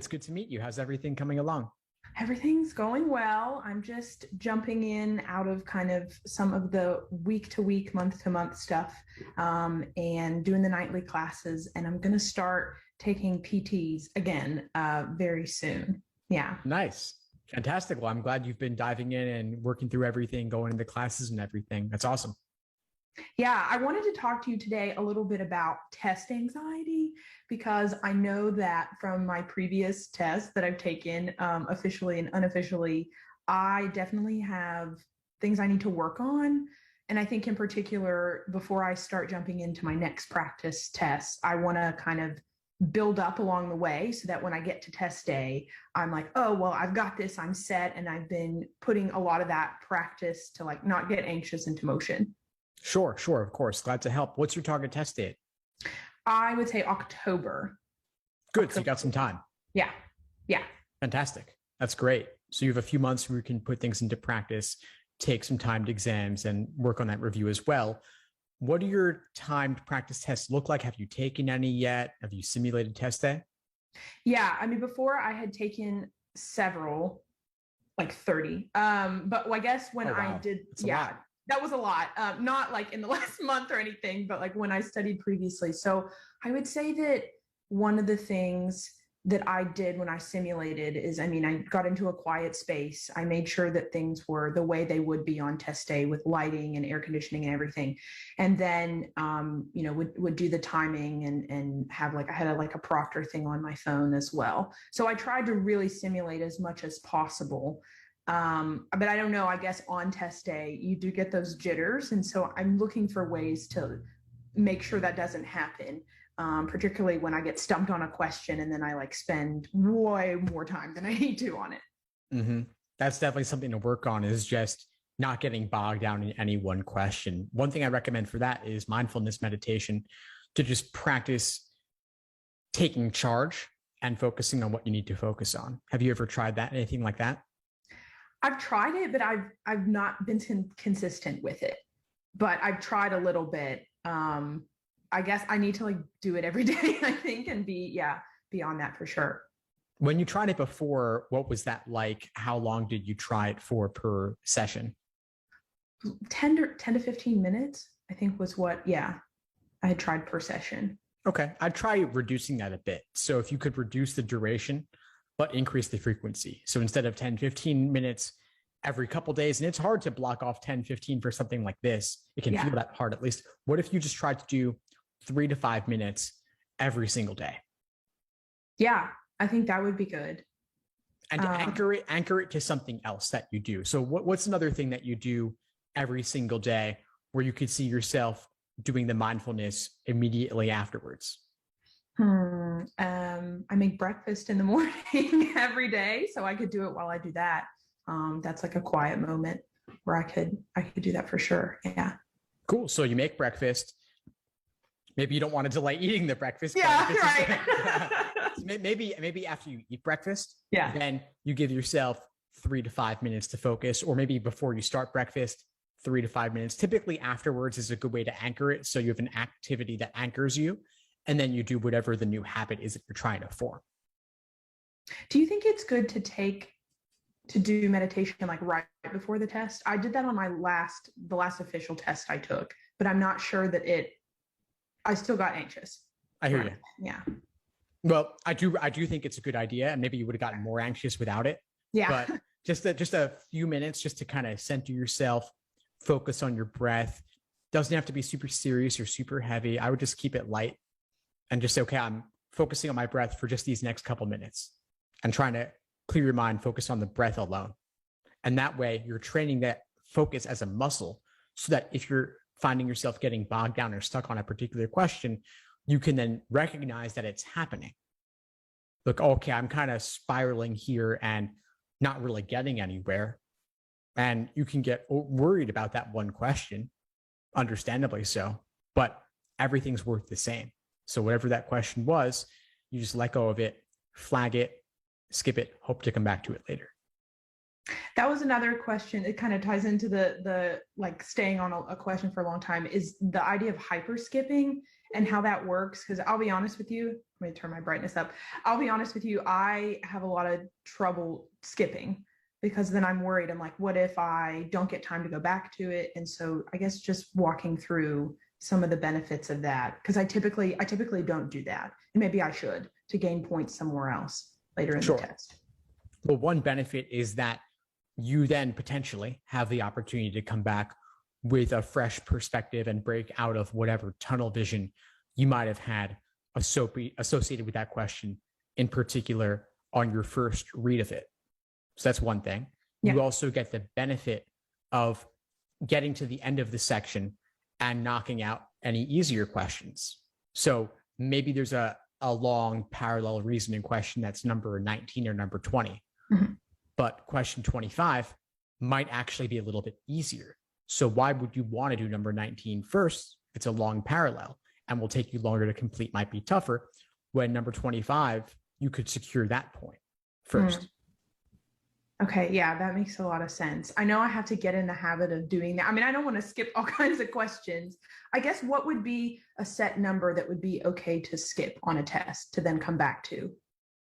good to meet you. How's everything coming along? Everything's going well. I'm just jumping in out of kind of some of the week to week, month to month stuff, and doing the nightly classes. And I'm going to start taking PTs again very soon. Yeah. Nice. Fantastic. Well, I'm glad you've been diving in and working through everything, going into classes and everything. That's awesome. Yeah, I wanted to talk to you today a little bit about test anxiety because I know that from my previous tests that I've taken officially and unofficially, I definitely have things I need to work on. And I think in particular, before I start jumping into my next practice test, I want to kind of build up along the way so that when I get to test day, I'm like, oh, well, I've got this, I'm set. And I've been putting a lot of that practice to like not get anxious into motion. Sure, of course. Glad to help. What's your target test date? I would say October. Good. So you got some time. Yeah. Yeah. Fantastic. That's great. So you have a few months where you can put things into practice, take some timed exams and work on that review as well. What do your timed practice tests look like? Have you taken any yet? Have you simulated test day? Yeah. I mean, before I had taken several, like 30. But I guess when I did, yeah, that was a lot. Not like in the last month or anything, but like when I studied previously. So I would say that one of the things that I did when I simulated is, I mean, I got into a quiet space. I made sure that things were the way they would be on test day with lighting and air conditioning and everything. And then, would do the timing and have like, I had a proctor thing on my phone as well. So I tried to really simulate as much as possible. But I don't know, I guess on test day, you do get those jitters. And so I'm looking for ways to make sure that doesn't happen, particularly when I get stumped on a question and then I like spend way more time than I need to on it. Mm-hmm. That's definitely something to work on, is just not getting bogged down in any one question. One thing I recommend for that is mindfulness meditation, to just practice taking charge and focusing on what you need to focus on. Have you ever tried that? Anything like that? I've tried it, but I've not been consistent with it. But I've tried a little bit. I guess I need to like do it every day, I think, and be on that for sure. When you tried it before, what was that like? How long did you try it for per session? 10 to 15 minutes, I think was what, I had tried per session. Okay. I'd try reducing that a bit. So if you could reduce the duration, but increase the frequency. So instead of 10, 15 minutes every couple days, and it's hard to block off 10, 15 for something like this. It can feel that hard at least. What if you just tried to do 3 to 5 minutes every single day? Yeah, I think that would be good. And anchor it to something else that you do. So what's another thing that you do every single day where you could see yourself doing the mindfulness immediately afterwards? I make breakfast in the morning every day, so I could do it while I do that. That's like a quiet moment where I could do that for sure. Yeah. Cool. So you make breakfast. Maybe you don't want to delay eating the breakfast. Yeah, right. maybe after you eat breakfast, yeah, then you give yourself 3 to 5 minutes to focus, or maybe before you start breakfast, 3 to 5 minutes. Typically afterwards is a good way to anchor it. So you have an activity that anchors you, and then you do whatever the new habit is that you're trying to form. Do you think it's good to do meditation like right before the test? I did that on the last official test I took, but I'm not sure that I still got anxious. I hear you. Yeah. Well, I do think it's a good idea, and maybe you would have gotten more anxious without it. Yeah. But just a few minutes just to kind of center yourself, focus on your breath. Doesn't have to be super serious or super heavy. I would just keep it light and just say, okay, I'm focusing on my breath for just these next couple minutes, and trying to clear your mind, focus on the breath alone. And that way you're training that focus as a muscle, so that if you're finding yourself getting bogged down or stuck on a particular question, you can then recognize that it's happening. Look, okay, I'm kind of spiraling here and not really getting anywhere. And you can get worried about that one question, understandably so, but everything's worth the same. So whatever that question was, you just let go of it, flag it, skip it, hope to come back to it later. That was another question. It kind of ties into the like staying on a question for a long time, is the idea of hyper skipping and how that works. Because I'll be honest with you, let me turn my brightness up. I'll be honest with you, I have a lot of trouble skipping because then I'm worried. I'm like, what if I don't get time to go back to it? And so I guess just walking through some of the benefits of that, because I typically don't do that. And maybe I should, to gain points somewhere else later in the test. Well, one benefit is that you then potentially have the opportunity to come back with a fresh perspective and break out of whatever tunnel vision you might have had associated with that question in particular on your first read of it. So that's one thing. Yeah. You also get the benefit of getting to the end of the section and knocking out any easier questions. So maybe there's a long parallel reasoning question that's number 19 or number 20. Mm-hmm. But question 25 might actually be a little bit easier. So why would you want to do number 19 first? It's a long parallel and will take you longer to complete, might be tougher. When number 25, you could secure that point first. Okay, yeah, that makes a lot of sense. I know I have to get in the habit of doing that. I mean, I don't want to skip all kinds of questions. I guess what would be a set number that would be okay to skip on a test to then come back to?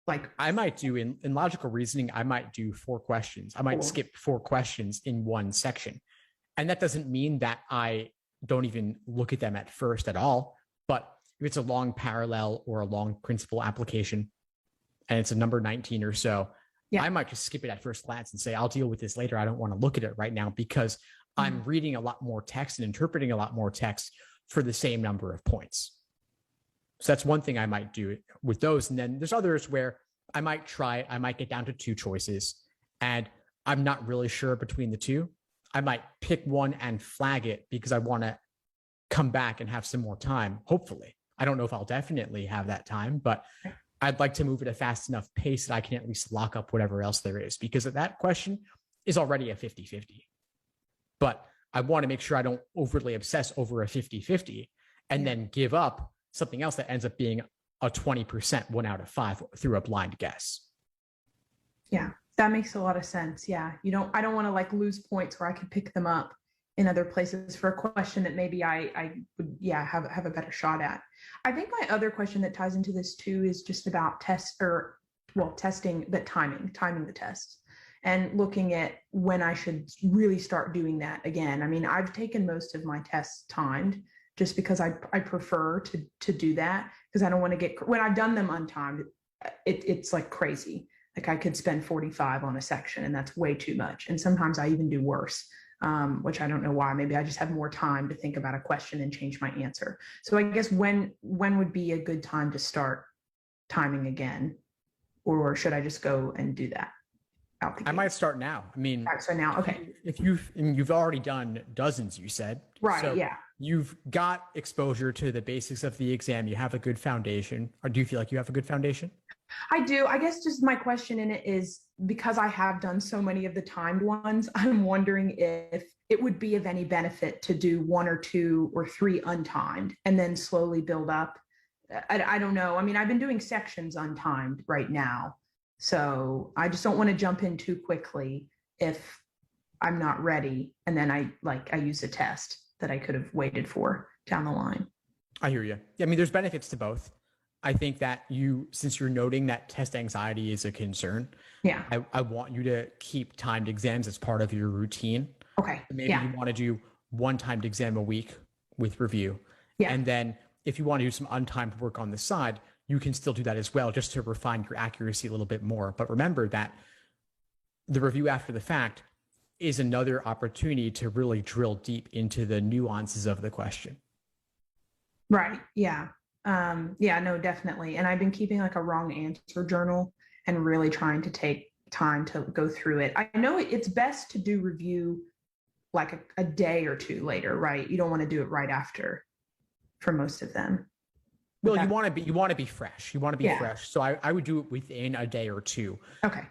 Like, I might do in logical reasoning, I might do 4 questions. I might skip 4 questions in one section. And that doesn't mean that I don't even look at them at first at all. But if it's a long parallel or a long principle application and it's a number 19 or so, I might just skip it at first glance and say, I'll deal with this later. I don't want to look at it right now because I'm reading a lot more text and interpreting a lot more text for the same number of points. So that's one thing I might do with those. And then there's others where I might get down to 2 choices and I'm not really sure between the 2. I might pick one and flag it because I want to come back and have some more time. Hopefully. I don't know if I'll definitely have that time, but I'd like to move at a fast enough pace that I can at least lock up whatever else there is, because that question is already a 50-50. But I want to make sure I don't overly obsess over a 50-50 and then give up something else that ends up being a 20% 1 out of 5 through a blind guess. Yeah, that makes a lot of sense. Yeah. I don't want to like lose points where I could pick them up in other places for a question that maybe I would, have a better shot at. I think my other question that ties into this too is just about testing, but timing the tests and looking at when I should really start doing that again. I mean, I've taken most of my tests timed just because I prefer to do that because I don't want to when I've done them untimed, it's like crazy. Like I could spend 45 on a section and that's way too much. And sometimes I even do worse. Which I don't know why. Maybe I just have more time to think about a question and change my answer. So I guess when would be a good time to start timing again, or should I just go and do that? I might start now. I mean, so now, okay. If you've already done dozens, you said, right? So yeah. You've got exposure to the basics of the exam. You have a good foundation. Or do you feel like you have a good foundation? I do. I guess just my question in it is because I have done so many of the timed ones, I'm wondering if it would be of any benefit to do 1 or 2 or 3 untimed and then slowly build up. I don't know. I mean, I've been doing sections untimed right now. So I just don't want to jump in too quickly if I'm not ready. And then I use a test that I could have waited for down the line. I hear you. I mean, there's benefits to both. I think that since you're noting that test anxiety is a concern, I want you to keep timed exams as part of your routine. Okay. Maybe you want to do 1 timed exam a week with review. Yeah. And then if you want to do some untimed work on the side, you can still do that as well, just to refine your accuracy a little bit more. But remember that the review after the fact is another opportunity to really drill deep into the nuances of the question. Right. Yeah. No, definitely. And I've been keeping like a wrong answer journal and really trying to take time to go through it. I know it's best to do review like a day or 2 later, right? You don't want to do it right after for most of them. Well, you want to be fresh. You want to be fresh. So I would do it within a day or 2. Okay.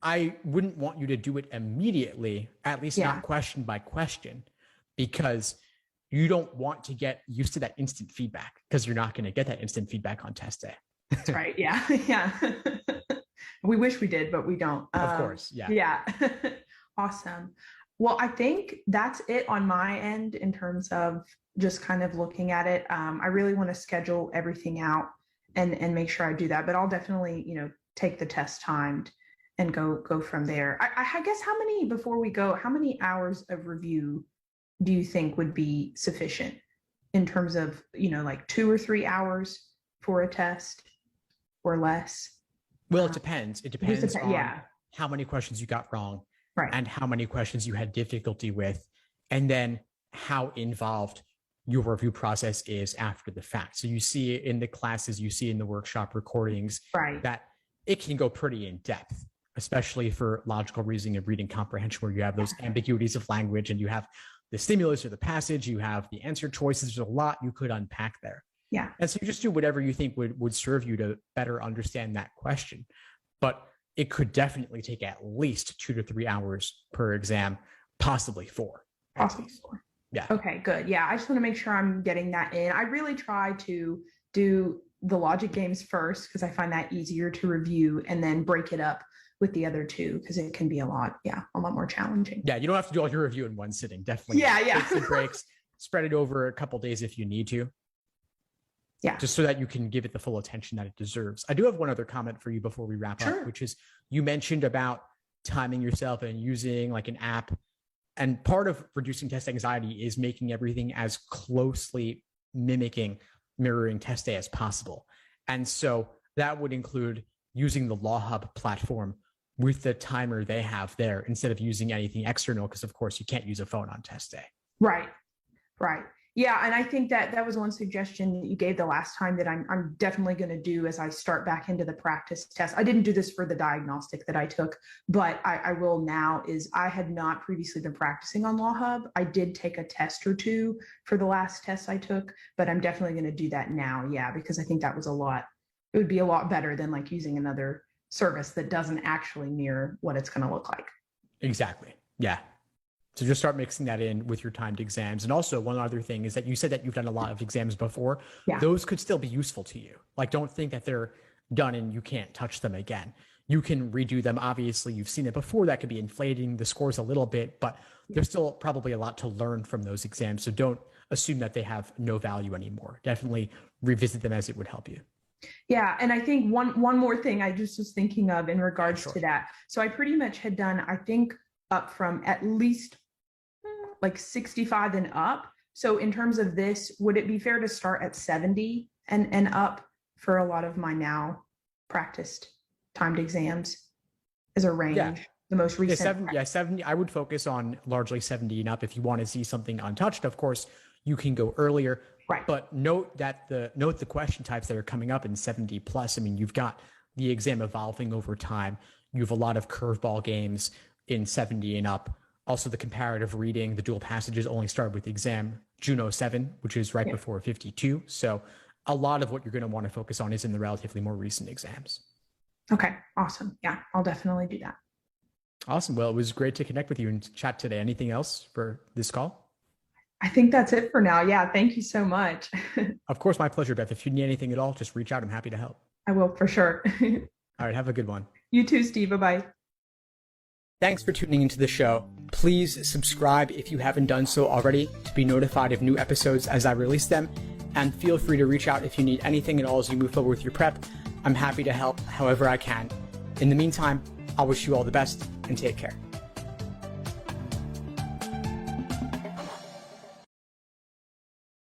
I wouldn't want you to do it immediately, at least not question by question, because you don't want to get used to that instant feedback because you're not going to get that instant feedback on test day. That's right. Yeah. Yeah. We wish we did, but we don't. Of course. Yeah. Yeah. Awesome. Well, I think that's it on my end in terms of just kind of looking at it. I really want to schedule everything out and make sure I do that, but I'll definitely, take the test timed and go from there. I guess before we go, how many hours of review do you think would be sufficient in terms of, like 2 or 3 hours for a test or less? Well, it depends. It depends on how many questions you got wrong, right, and how many questions you had difficulty with, and then how involved your review process is after the fact. So you see in the classes, you see in the workshop recordings, right, that it can go pretty in depth, especially for logical reasoning and reading comprehension, where you have those ambiguities of language and you have the stimulus or the passage, you have the answer choices. There's a lot you could unpack there. Yeah. And so you just do whatever you think would serve you to better understand that question. But it could definitely take at least 2 to 3 hours per exam, possibly 4. Possibly 4. Yeah. Okay, good. Yeah, I just want to make sure I'm getting that in. I really try to do the logic games first because I find that easier to review, and then break it up with the other 2 because it can be a lot more challenging. Yeah, you don't have to do all your review in one sitting. Definitely. Yeah. Take some breaks, spread it over a couple days if you need to. Yeah. Just so that you can give it the full attention that it deserves. I do have one other comment for you before we wrap up, which is you mentioned about timing yourself and using like an app. And part of reducing test anxiety is making everything as closely mirroring test day as possible. And so that would include using the Law Hub platform with the timer they have there instead of using anything external, because of course you can't use a phone on test day. Right. Yeah, and I think that was one suggestion that you gave the last time that I'm definitely going to do as I start back into the practice test. I didn't do this for the diagnostic that I took, but I will now. Is I had not previously been practicing on Law Hub. I did take a test or 2 for the last test I took, but I'm definitely going to do that now. Yeah, because I think that was it would be a lot better than like using another service that doesn't actually mirror what it's going to look like. Exactly. Yeah. So just start mixing that in with your timed exams. And also one other thing is that you said that you've done a lot of exams before. Yeah. Those could still be useful to you. Like, don't think that they're done and you can't touch them again. You can redo them. Obviously, you've seen it before. That could be inflating the scores a little bit, but there's still probably a lot to learn from those exams. So don't assume that they have no value anymore. Definitely revisit them as it would help you. Yeah. And I think one more thing I just was thinking of in regards to that. So I pretty much had done, I think, up from at least like 65 and up. So in terms of this, would it be fair to start at 70 and up for a lot of my now practiced timed exams as a range? Yeah. The most recent. 70. I would focus on largely 70 and up. If you want to see something untouched, of course, you can go earlier. Right. But note the question types that are coming up in 70 plus. I mean, you've got the exam evolving over time. You have a lot of curveball games in 70 and up. Also, the comparative reading, the dual passages only start with exam Juno 7, which is right before 52. So a lot of what you're going to want to focus on is in the relatively more recent exams. Okay, awesome. Yeah, I'll definitely do that. Awesome. Well, it was great to connect with you and chat today. Anything else for this call? I think that's it for now. Yeah, thank you so much. Of course, my pleasure, Beth. If you need anything at all, just reach out. I'm happy to help. I will, for sure. All right, have a good one. You too, Steve. Bye-bye. Thanks for tuning into the show. Please subscribe if you haven't done so already to be notified of new episodes as I release them. And feel free to reach out if you need anything at all as you move forward with your prep. I'm happy to help however I can. In the meantime, I'll wish you all the best and take care.